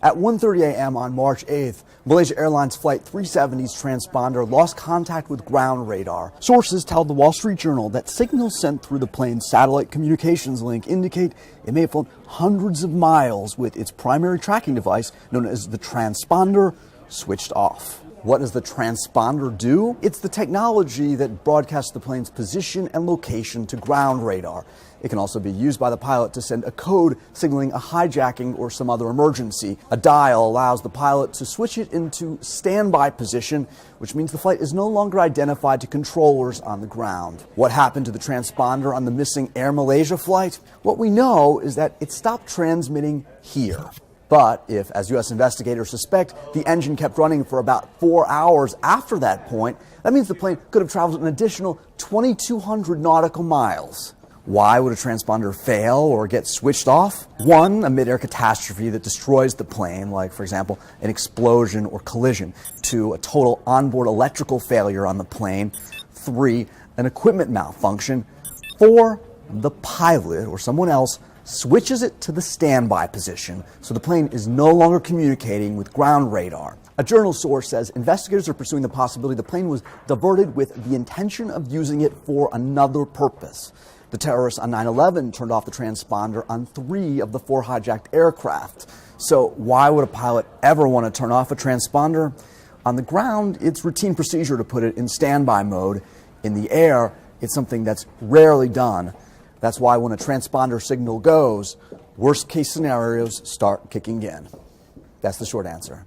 At 1:30 a.m. on March 8th, Malaysia Airlines Flight 370's transponder lost contact with ground radar. Sources tell the Wall Street Journal that signals sent through the plane's satellite communications link indicate it may have flown hundreds of miles with its primary tracking device, known as the transponder, switched off. What does the transponder do? It's the technology that broadcasts the plane's position and location to ground radar. It can also be used by the pilot to send a code signaling a hijacking or some other emergency. A dial allows the pilot to switch it into standby position, which means the flight is no longer identified to controllers on the ground. What happened to the transponder on the missing Air Malaysia flight? What we know is that it stopped transmitting here. But if, as U.S. investigators suspect, the engine kept running for about 4 hours after that point, that means the plane could have traveled an additional 2,200 nautical miles. Why would a transponder fail or get switched off? One, a mid-air catastrophe that destroys the plane, like, for example, an explosion or collision. Two, a total onboard electrical failure on the plane. Three, an equipment malfunction. Four, the pilot or someone else switches it to the standby position, so the plane is no longer communicating with ground radar. A journal source says investigators are pursuing the possibility the plane was diverted with the intention of using it for another purpose. The terrorists on 9/11 turned off the transponder on 3 of the 4 hijacked aircraft. So why would a pilot ever want to turn off a transponder? On the ground, it's routine procedure to put it in standby mode. In the air, it's something that's rarely done. That's why when a transponder signal goes, worst case scenarios start kicking in. That's the short answer.